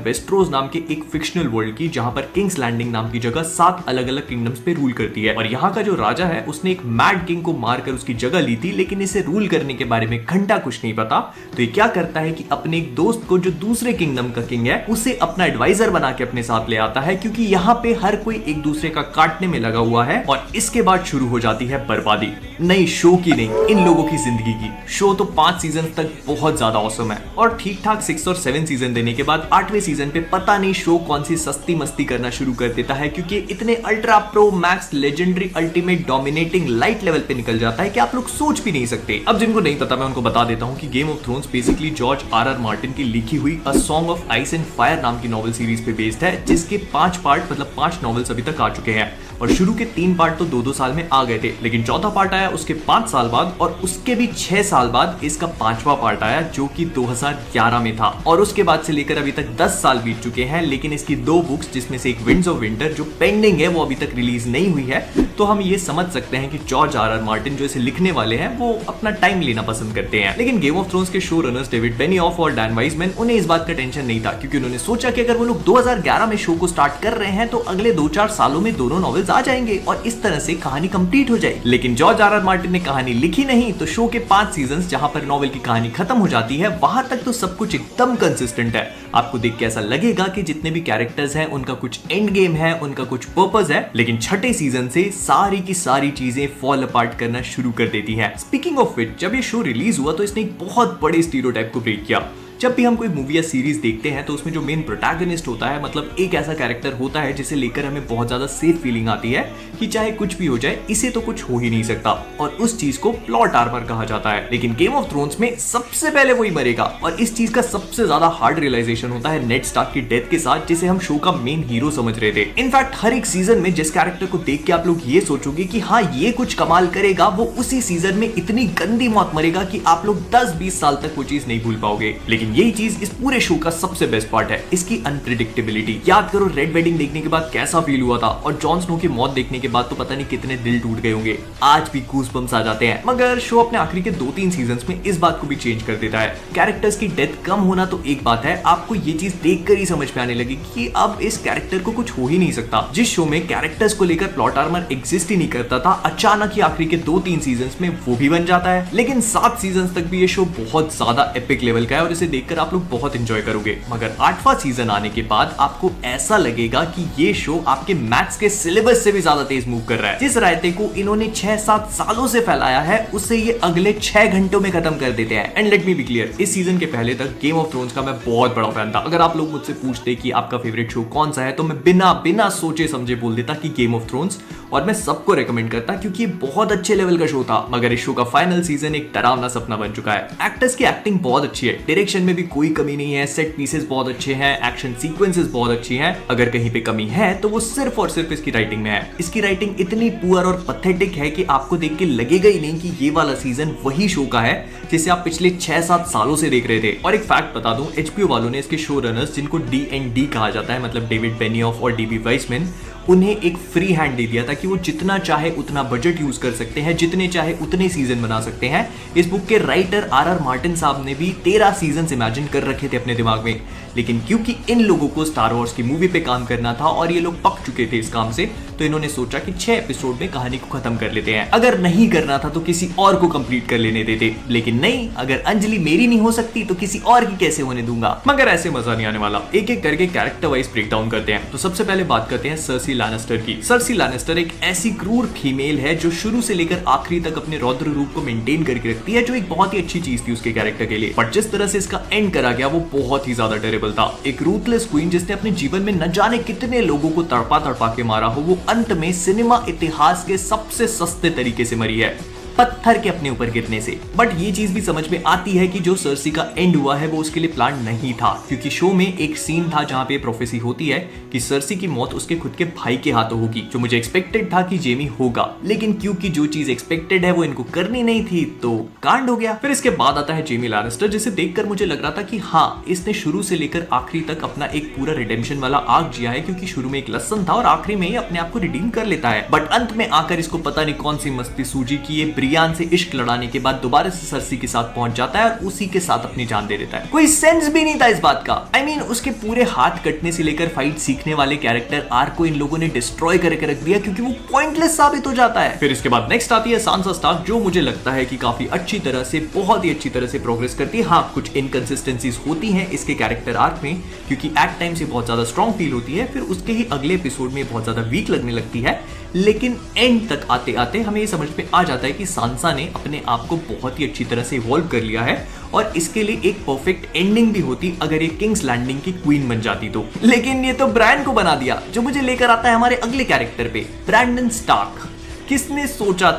Westeros नाम के एक फिक्शनल वर्ल्ड की, जहां पर किंग्स लैंडिंग नाम की जगह 7 अलग अलग किंगडम्स पे रूल करती है। और यहाँ का जो राजा है उसने एक मैड किंग को मारकर उसकी जगह ली थी, लेकिन इसे रूल करने के बारे में घंटा कुछ नहीं पता। तो ये क्या करता है कि अपने एक दोस्त को, जो दूसरे किंगडम का किंग है, उसे अपना एडवाइजर बना के अपने साथ ले आता है, क्योंकि यहाँ पे हर कोई एक दूसरे का काटने में लगा हुआ है। और इसके बाद शुरू हो जाती है बर्बादी। नहीं, शो की नहीं, इन लोगों की जिंदगी की। शो तो 5 सीजन तक बहुत ज्यादा औसम है, और ठीक ठाक 6 और 7 सीजन देने के बाद 8वें सीजन पे पता नहीं शो कौन सी सस्ती मस्ती करना शुरू कर देता है, क्योंकि इतने ultra pro max legendary ultimate dominating light level पे निकल जाता है कि आप लोग सोच भी नहीं सकते। अब जिनको नहीं पता मैं उनको बता देता हूँ कि game of thrones basically George R Martin की लिखी हुई a song of ice and fire नाम की नॉवल सीरीज पे बेस्ड है, जिसके 5 पार्ट मतलब 5 नॉवेल्स अभी तक आ चुके हैं। और शुरू के 3 पार्ट तो 2-2 साल में आ गए थे, लेकिन चौथा पार्ट आया उसके 5 साल बाद, और उसके भी 6 साल बाद इसका 5वां पार्ट आया, जो कि 2011 में था। और उसके बाद से लेकर अभी तक 10 साल बीत चुके हैं, लेकिन इसकी 2 बुक्स, जिसमें से एक विंड्स ऑफ विंटर जो पेंडिंग है, वो अभी तक रिलीज नहीं हुई है। तो हम ये समझ सकते हैं कि जॉर्ज आर मार्टिन जो इसे लिखने वाले हैं, वो अपना टाइम लेना पसंद करते हैं। लेकिन गेम ऑफ थ्रोन्स के शो रनर्स डेविड बेनियॉफ और डैन वाइजमैन, उन्हें इस बात का टेंशन नहीं था, क्योंकि उन्होंने सोचा कि अगर वो लोग 2011 में शो को स्टार्ट कर रहे हैं, तो अगले 2-4 सालों में दोनों नॉवेल्स आ जाएंगे और इस तरह से कहानी कंप्लीट हो जाएगी। लेकिन जॉर्ज आर मार्टिन ने कहानी लिखी नहीं, तो शो के 5 सीजन्स जहां पर नॉवेल की कहानी खत्म हो जाती है, वहां तक तो सब कुछ एकदम कंसिस्टेंट है। आपको देख के ऐसा लगेगा कि जितने भी कैरेक्टर्स हैं उनका कुछ एंड गेम है, उनका कुछ पर्पस है, लेकिन छठे सीजन से सारी की सारी चीजें फॉल अपार्ट करना शुरू कर देती हैं। स्पीकिंग ऑफ विच, जब ये शो रिलीज हुआ तो इसने एक बहुत बड़े स्टीरियोटाइप को ब्रेक किया। जब भी हम कोई मूवी या सीरीज देखते हैं तो उसमें जो मेन प्रोटैगनिस्ट होता है, मतलब एक ऐसा कैरेक्टर होता है जिसे लेकर हमें बहुत ज्यादा सेफ फीलिंग आती है कि चाहे कुछ भी हो जाए, इसे तो कुछ हो ही नहीं सकता, और उस चीज को प्लॉट आर्मर कहा जाता है। लेकिन गेम ऑफ थ्रोन्स में सबसे पहले वही मरेगा, और इस चीज का सबसे ज्यादा हार्ड रियलाइजेशन होता है नेड स्टार्क की डेथ के साथ, जिसे हम शो का मेन हीरो समझ रहे थे। इनफैक्ट हर एक सीजन में जिस कैरेक्टर को देख के आप लोग ये सोचोगे कि हाँ ये कुछ कमाल करेगा, वो उसी सीजन में इतनी गंदी मौत मरेगा कि आप लोग 10-20 साल तक वो चीज नहीं भूल पाओगे। लेकिन यही चीज इस पूरे शो का सबसे बेस्ट पार्ट है, इसकी अनप्रेडिक्टेबिलिटी। याद करो रेड वेडिंग देखने के बाद कैसा फील हुआ था, और जॉन स्नो की मौत देखने के बाद तो पता नहीं कितने दिल टूट गए होंगे। आज भी गूज़बम्प्स आ जाते हैं। मगर शो अपने आखिरी के 2-3 सीजन्स में इस बात को भी चेंज कर देता है। कैरेक्टर्स की डेथ कम होना तो एक बात है, आपको ये चीज देखकर ही समझ में आने लगी कि अब इस कैरेक्टर को कुछ हो ही नहीं सकता। जिस शो में कैरेक्टर्स को लेकर प्लॉट आर्मर एग्जिस्ट ही नहीं करता था, अचानक ही आखिरी के 2-3 सीजन्स में वो भी बन जाता है। लेकिन 7 सीजन्स तक भी ये शो बहुत ज्यादा एपिक लेवल का है, और इसे देखकर आप लोग बहुत एंजॉय करोगे। मगर 8वां सीजन आने के बाद आपको ऐसा लगेगा कि ये शो आपके मैथ्स के सिलेबस से भी ज्यादा तेज मूव कर रहा है। जिस रायते को इन्होंने 6-7 सालों से फैलाया है, उसे ये अगले 6 घंटों में खत्म कर देते हैं। And let me be clear, इस सीजन के पहले तक गेम ऑफ थ्रोन्स का मैं बहुत बड़ा फैन था। अगर आप लोग मुझसे पूछते कि आपका फेवरेट शो कौन सा है, तो मैं बिना सोचे समझे बोल देता कि गेम ऑफ थ्रोन्स, और मैं सबको रेकमेंड करता क्योंकि ये बहुत अच्छे लेवल का शो था। मगर इस शो का फाइनल सीजन एक डरावना सपना बन चुका है। एक्टर्स की एक्टिंग बहुत अच्छी है, डायरेक्शन में भी कोई कमी नहीं है, सेट पीसेस बहुत अच्छे हैं, एक्शन सीक्वेंसेस बहुत अच्छी हैं। अगर कहीं पे कमी है तो वो सिर्फ और सिर्फ इसकी राइटिंग में है। इसकी राइटिंग इतनी पुअर और पथेटिक है कि आपको देख के लगेगा ही नहीं कि ये वाला सीजन वही शो का है जिसे आप पिछले 6-7 सालों से देख रहे थे। और एक फैक्ट बता दूं, HBO वालों ने इसके शो रनर्स, जिनको D&D कहा जाता है, मतलब डेविड बेनियॉफ और DB वाइजमैन, उन्हें एक फ्री हैंड दे दिया था कि वो जितना चाहे उतना बजट यूज कर सकते हैं, जितने चाहे उतने सीजन बना सकते हैं। इस बुक के राइटर आर मार्टिन साहब ने भी 13 सीजन इमेजिन कर रखे थे अपने दिमाग में, लेकिन क्योंकि इन लोगों को स्टार वॉर्स की मूवी पे काम करना था और ये लोग पक चुके थे इस काम से, तो इन्होंने सोचा कि 6 एपिसोड में कहानी को खत्म कर लेते हैं। अगर नहीं करना था तो किसी और को कंप्लीट कर लेने देते, लेकिन नहीं, अगर अंजलि मेरी नहीं हो सकती तो किसी और की कैसे होने दूंगा। मगर ऐसे मजा नहीं आने वाला। एक एक करके कैरेक्टर वाइज ब्रेक डाउन करते हैं। तो सबसे पहले बात करते हैं सर्सी लैनिस्टर की। सर्सी लैनिस्टर एक ऐसी क्रूर फीमेल है जो शुरू से लेकर आखिरी तक अपने रौद्र रूप को मेंटेन करके रखती है, जो एक बहुत ही अच्छी चीज थी उसके कैरेक्टर के लिए। बट जिस तरह से इसका एंड करा गया वो बहुत ही ज्यादा टेरेबल था। एक रूथलेस क्वीन जिसने अपने जीवन में न जाने कितने लोगों को तड़पा तड़पा के मारा हो, वो अंत में सिनेमा इतिहास के सबसे सस्ते तरीके से मरी है, पत्थर के अपने ऊपर गिरने से। बट ये चीज भी समझ में आती है कि जो सर्सी का एंड हुआ है वो उसके लिए प्लान नहीं था, क्योंकि शो में एक सीन था जहां पे प्रोफेसी होती है कि सर्सी की मौत उसके खुद के भाई के हाथों होगी, जो मुझे एक्सपेक्टेड था कि जेमी होगा, लेकिन क्योंकि जो चीज एक्सपेक्टेड है वो इनको करनी नहीं थी तो कांड हो गया। फिर इसके बाद आता है जेमी लैनिस्टर, जिसे देखकर मुझे लग रहा था कि हाँ, इसने शुरू से लेकर आखिरी तक अपना एक पूरा रिडेम्पशन वाला आर्क जिया है, क्योंकि शुरू में एक लसन था और आखिरी में ही अपने आप को रिडीम कर लेता है। बट अंत में आकर इसको पता नहीं कौन सी मस्ती सूझी कि ये ब्रियान से इश्क लड़ाने के बाद दोबारा से सर्सी के साथ पहुंच जाता है और उसी के साथ अपनी जान दे देता है। कोई सेंस भी नहीं था इस बात का। I mean, उसके पूरे हाथ कटने से लेकर फाइट सीखने वाले कैरेक्टर आर्क को इन लोगों ने डिस्ट्रॉय करके रख दिया क्योंकि वो पॉइंटलेस साबित हो जाता है। फिर इसके बाद नेक्स्ट आती है सांसा स्टार्क, जो मुझे लगता है कि काफी अच्छी तरह से, बहुत ही अच्छी तरह से प्रोग्रेस करती है। हाँ, कुछ इनकंसिस्टेंसीज होती हैं इसके कैरेक्टर आर्क में, क्योंकि एट टाइम से बहुत ज्यादा स्ट्रॉन्ग फील होती है, फिर उसके ही अगले एपिसोड में बहुत ज्यादा वीक लगने लगती है, लेकिन एंड तक आते आते हमें ये समझ में आ जाता है कि सांसा ने अपने आप को बहुत ही अच्छी तरह से इवॉल्व कर लिया है और इसके लिए एक परफेक्ट एंडिंग भी होती अगर ये किंग्स लैंडिंग की क्वीन बन जाती तो। लेकिन ये तो ब्रांड को बना दिया, जो मुझे लेकर आता है हमारे अगले कैरेक्टर पे, ब्रैंडन स्टार्क। किसने सोचा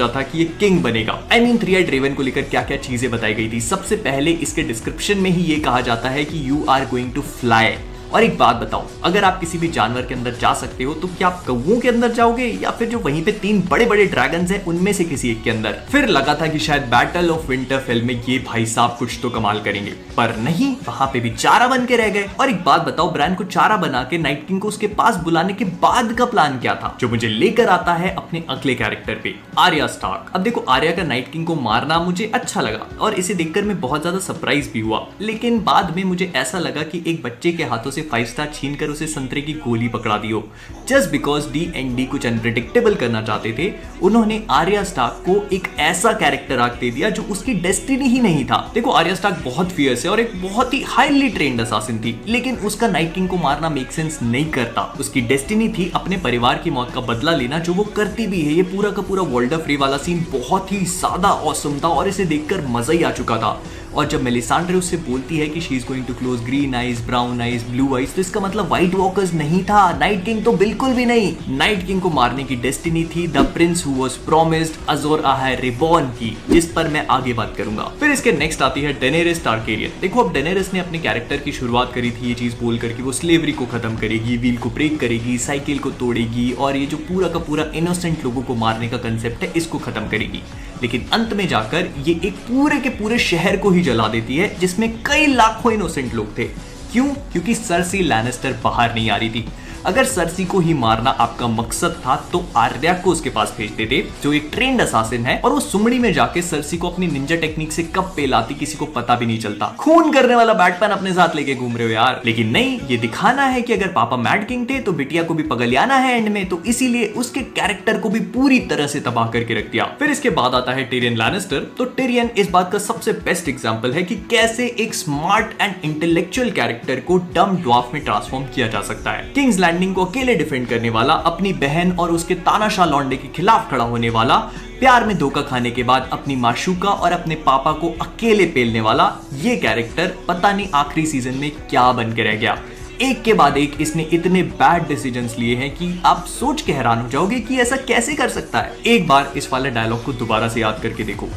था कि ये किंग बनेगा? I mean, 3-eyed रेवन को लेकर क्या क्या चीजें बताई गई थी। सबसे पहले इसके डिस्क्रिप्शन में ही ये कहा जाता है कि you are going to fly. और एक बात बताओ, अगर आप किसी भी जानवर के अंदर जा सकते हो तो क्या आप कौवों के अंदर जाओगे या फिर जो वहीं पे 3 बड़े बड़े ड्रैगन्स हैं उनमें से किसी एक के अंदर? फिर लगा था कि शायद बैटल ऑफ विंटरफेल में ये भाई साहब कुछ तो कमाल करेंगे, पर नहीं, वहां पे भी चारा बन के रह गए। और एक बात बताओ, ब्रांड को चारा बना के नाइट किंग को उसके पास बुलाने के बाद का प्लान क्या था? जो मुझे लेकर आता है अपने अगले कैरेक्टर पे, आर्या स्टार्क। अब देखो, आर्या का नाइट किंग को मारना मुझे अच्छा लगा और इसे देखकर मैं बहुत ज्यादा सरप्राइज भी हुआ, लेकिन बाद में मुझे ऐसा लगा कि एक बच्चे के हाथों से 5 स्टार छीनकर उसे संतरे की गोली पकड़ा दी हो। जस्ट बिकॉज D&D कुछ अनप्रेडिक्टेबल करना चाहते थे, उन्होंने आर्या स्टार्क को एक ऐसा कैरेक्टर आर्क दे दिया जो उसकी डेस्टिनी ही नहीं था। देखो, आर्या स्टार्क बहुत फियर्स है और एक बहुत ही हाईली ट्रेन्ड असासिन थी, लेकिन उसका नाइट किंग को मारना मेक सेंस नहीं करता। उसकी डेस्टिनी थी अपने परिवार की मौत का बदला लेना, जो वो करती भी है। ये पूरा का पूरा वोल्डर फ्री वाला सीन बहुत ही ज्यादा ऑसम था और इसे देखकर मजा ही आ चुका था। और जब मेलिसांड्रे उससे बोलती है कि she is going to close green eyes, brown eyes, blue eyes, तो इसका मतलब व्हाइट वॉकर्स नहीं था, नाइट किंग तो बिल्कुल भी नहीं। नाइट किंग को मारने की डेस्टिनी थी the prince who was promised, Azor Ahai reborn की, जिस पर मैं आगे बात करूंगा। फिर इसके नेक्स्ट आती है डेनेरिस टारगेरियन। देखो, अब डेनेरिस ने अपने कैरेक्टर की शुरुआत करी थी ये चीज बोलकर कि वो स्लेवरी को खत्म करेगी, व्हील को ब्रेक करेगी, साइकिल को तोड़ेगी और ये जो पूरा का पूरा इनोसेंट लोगों को मारने का कंसेप्ट है इसको खत्म करेगी। लेकिन अंत में जाकर ये एक पूरे के पूरे शहर को ही जला देती है, जिसमें कई लाखों इनोसेंट लोग थे। क्यों? क्योंकि सर्सी लैनिस्टर बाहर नहीं आ रही थी। अगर सर्सी को ही मारना आपका मकसद था तो आर्या को उसके पास भेज देते, जो एक ट्रेंड असासिन है, और वो सुमड़ी में जाके सर्सी को अपनी निंजा टेक्निक से कब पेलाती किसी को पता भी नहीं चलता। खून करने वाला बैटमैन अपने साथ लेके घूम रहे हो यार। लेकिन नहीं, ये दिखाना है कि अगर पापा मैड किंग थे तो बिटिया को भी पगलियाना है एंड में, तो इसीलिए उसके कैरेक्टर को भी पूरी तरह से तबाह करके रख दिया। फिर इसके बाद आता है टिरियन लैनिस्टर। तो टिरियन इस बात का सबसे बेस्ट एग्जांपल है कि कैसे एक स्मार्ट एंड इंटेलेक्चुअल कैरेक्टर को डम ड्वार्फ में ट्रांसफॉर्म किया जा सकता है। किंग्स लैंडिंग को अकेले डिफेंड करने वाला, अपनी बहन और उसके तानाशाह लौंडे के खिलाफ खड़ा होने वाला, प्यार में धोखा खाने के बाद अपनी माशूका और अपने पापा को अकेले पेलने वाला, ये कैरेक्टर पता नहीं आखिरी सीजन में क्या बन के रह गया। एक के बाद एक इसने इतने बैड डिसीजंस लिए हैं कि आप सोच के हैरान हो जाओगे कि ऐसा कैसे कर सकता है। एक बार इस वाले डायलॉग को दोबारा से याद करके देखो।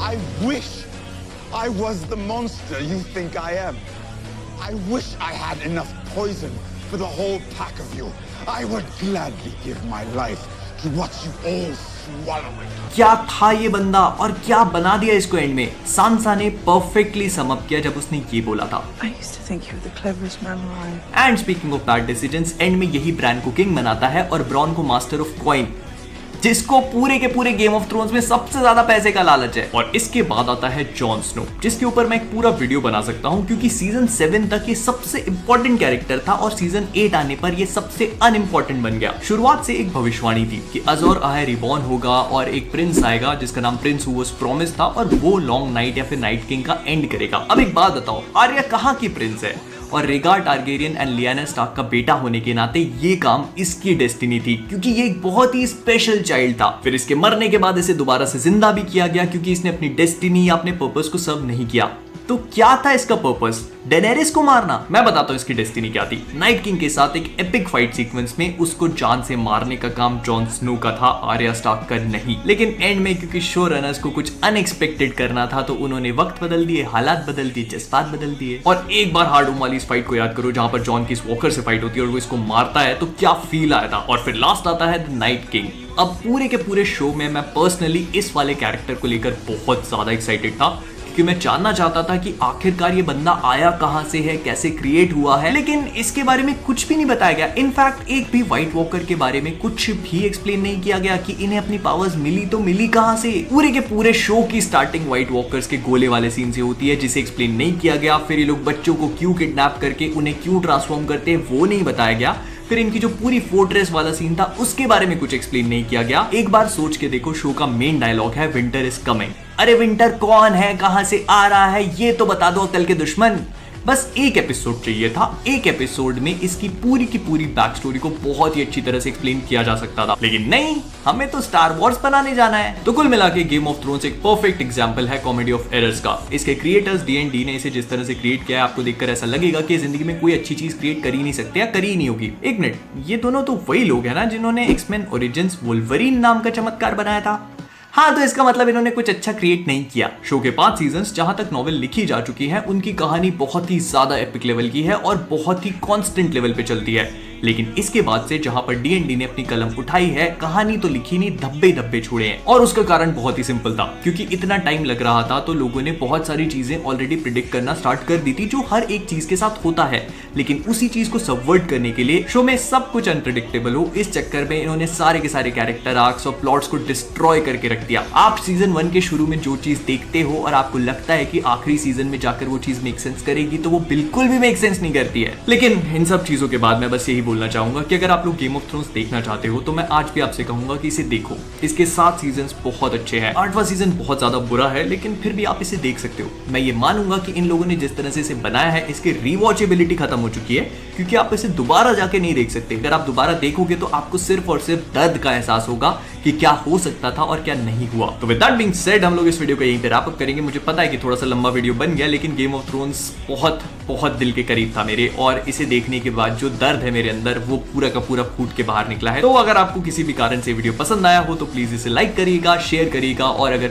I wish I was the monster you think I am. I wish I had enough poison for the whole pack of you. I would gladly give my life to watch you all swallow it. क्या था ये बंदा और क्या बना दिया इसको and में। सांसा ने परफेक्टली सम अप किया जब उसने ये बोला था। I used to think you were the cleverest man alive. And speaking of bad decisions, and में यही ब्रांड को किंग बनाता है और ब्रॉन को मास्टर ऑफ कॉइन, जिसको पूरे के पूरे गेम ऑफ थ्रोन्स में सबसे ज्यादा पैसे का लालच है। और इसके बाद आता है जॉन स्नो, जिसके ऊपर मैं एक पूरा वीडियो बना सकता हूं, क्योंकि सीजन 7 तक ये सबसे इंपॉर्टेंट कैरेक्टर था और सीजन 8 आने पर ये सबसे अनइंपॉर्टेंट बन गया। शुरुआत से एक भविष्यवाणी थी कि अज़ोर आहाय रिबॉर्न होगा और एक प्रिंस आएगा जिसका नाम प्रिंस हु वाज प्रॉमिस्ड था, और वो लॉन्ग नाइट या फिर नाइट किंग का एंड करेगा। अब एक बात बताओ, आर्या कहाँ की प्रिंस है? और रेगार टारगेरियन एंड लियाना स्टार्क का बेटा होने के नाते ये काम इसकी डेस्टिनी थी, क्योंकि ये एक बहुत ही स्पेशल चाइल्ड था। फिर इसके मरने के बाद इसे दोबारा से जिंदा भी किया गया, क्योंकि इसने अपनी डेस्टिनी या अपने पर्पस को सर्व नहीं किया। तो क्या था इसका पर्पस? डेनेरिस को मारना? मैं बताता हूँ इसकी डेस्टिनी क्या थी। नाइट किंग के साथ एक एपिक फाइट सीक्वेंस में उसको जान से मारने का काम जॉन स्नो का था, आर्या स्टार्क का नहीं। लेकिन एंड में क्योंकि शो रनर्स को कुछ अनएक्सपेक्टेड करना था, तो उन्होंने वक्त बदल दिए, हालात बदल दिए, जज्बात बदल दिए। और एक बार हार्ड वाली इस फाइट को याद करो जहां पर जॉन की इस वॉकर से फाइट होती है और वो इसको मारता है, तो क्या फील आया था। और फिर लास्ट आता है द नाइट किंग। अब पूरे के पूरे शो में मैं पर्सनली इस वाले कैरेक्टर को लेकर बहुत ज्यादा एक्साइटेड था, क्योंकि मैं जानना चाहता था कि आखिरकार ये बंदा आया कहां से है, कैसे क्रिएट हुआ है, लेकिन इसके बारे में कुछ भी नहीं बताया गया। इनफैक्ट एक भी व्हाइट वॉकर के बारे में कुछ भी एक्सप्लेन नहीं किया गया कि इन्हें अपनी पावर्स मिली तो मिली कहां से। पूरे के पूरे शो की स्टार्टिंग व्हाइट वॉकर्स के गोले वाले सीन से होती है, जिसे एक्सप्लेन नहीं किया गया। फिर ये लोग बच्चों को क्यों किडनैप करके उन्हें क्यों ट्रांसफॉर्म करते हैं वो नहीं बताया गया। फिर इनकी जो पूरी फोर्ट्रेस वाला सीन था उसके बारे में कुछ एक्सप्लेन नहीं किया गया। एक बार सोच के देखो, शो का मेन डायलॉग है विंटर इज कमिंग। अरे विंटर कौन है, कहां से आ रहा है, ये तो बता दो अकल के दुश्मन। बस एक एपिसोड चाहिए था। एक एपिसोड में इसकी पूरी की पूरी बैक स्टोरी को बहुत ही अच्छी तरह से एक्सप्लेन किया जा सकता था, लेकिन नहीं, हमें तो स्टार वॉर्स बनाने जाना है। तो कुल मिला के गेम ऑफ थ्रोन्स एक परफेक्ट एग्जांपल है कॉमेडी ऑफ एरर्स का। इसके क्रिएटर्स D&D ने इसे जिस तरह से क्रिएट किया है, आपको देखकर ऐसा लगेगा कि जिंदगी में कोई अच्छी चीज क्रिएट कर ही नहीं सकते या करी ही नहीं होगी। एक मिनट, ये दोनों तो वही लोग हैं ना जिन्होंने एक्समैन ओरिजिन्स वुल्वरीन नाम का चमत्कार बनाया था। हाँ, तो इसका मतलब इन्होंने कुछ अच्छा क्रिएट नहीं किया। शो के 5 सीजन्स जहां तक नॉवेल लिखी जा चुकी है, उनकी कहानी बहुत ही ज्यादा एपिक लेवल की है और बहुत ही कांस्टेंट लेवल पे चलती है। लेकिन इसके बाद से जहां पर D&D ने अपनी कलम उठाई है, कहानी तो लिखी नहीं, धब्बे धब्बे छोड़े हैं। और उसका कारण बहुत ही सिंपल था, क्योंकि इतना टाइम लग रहा था तो लोगों ने बहुत सारी चीजें ऑलरेडी प्रिडिक्ट करना स्टार्ट कर दी थी, जो हर एक चीज के साथ होता है। लेकिन उसी चीज को सबवर्ट करने के लिए शो में सब कुछ अनप्रिडिक्टेबल हो, इस चक्कर में इन्होंने सारे के सारे कैरेक्टर आर्क्स और प्लॉट्स को डिस्ट्रॉय करके रख दिया। आप सीजन 1 के शुरू में जो चीज देखते हो और आपको लगता है कि आखिरी सीजन में जाकर वो चीज मेक सेंस करेगी, तो वो बिल्कुल भी मेक सेंस नहीं करती है। लेकिन इन सब चीजों के बाद मैं बस यही बोलना चाहूंगा कि अगर आप लोग गेम ऑफ थ्रोन्स देखना चाहते हो तो मैं आज भी आपसे कहूंगा कि इसे देखो। इसके 7 सीजन्स बहुत अच्छे हैं। 8वां सीजन बहुत ज्यादा बुरा है, लेकिन फिर भी आप इसे देख सकते हो। मैं ये मानूंगा कि इन लोगों ने जिस तरह से इसे बनाया है, इसकी रीवॉचेबिलिटी खत्म हो चुकी है, क्योंकि आप इसे दोबारा जाके नहीं देख सकते। अगर आप दोबारा देखोगे तो आपको सिर्फ और सिर्फ दर्द का एहसास होगा कि क्या हो सकता था और क्या नहीं हुआ। तो विद दैट बीइंग सेड, हम लोग इस वीडियो को यहीं पे रैप अप करेंगे। मुझे पता है कि थोड़ा सा लंबा वीडियो बन गया, लेकिन गेम ऑफ थ्रोन्स बहुत बहुत दिल के करीब था मेरे, और इसे देखने के बाद जो दर्द है मेरे अंदर, वो पूरा का पूरा फूट के बाहर निकला है। तो अगर आपको किसी भी कारण से वीडियो पसंद आया हो तो प्लीज इसे लाइक करिएगा, शेयर करिएगा, और अगर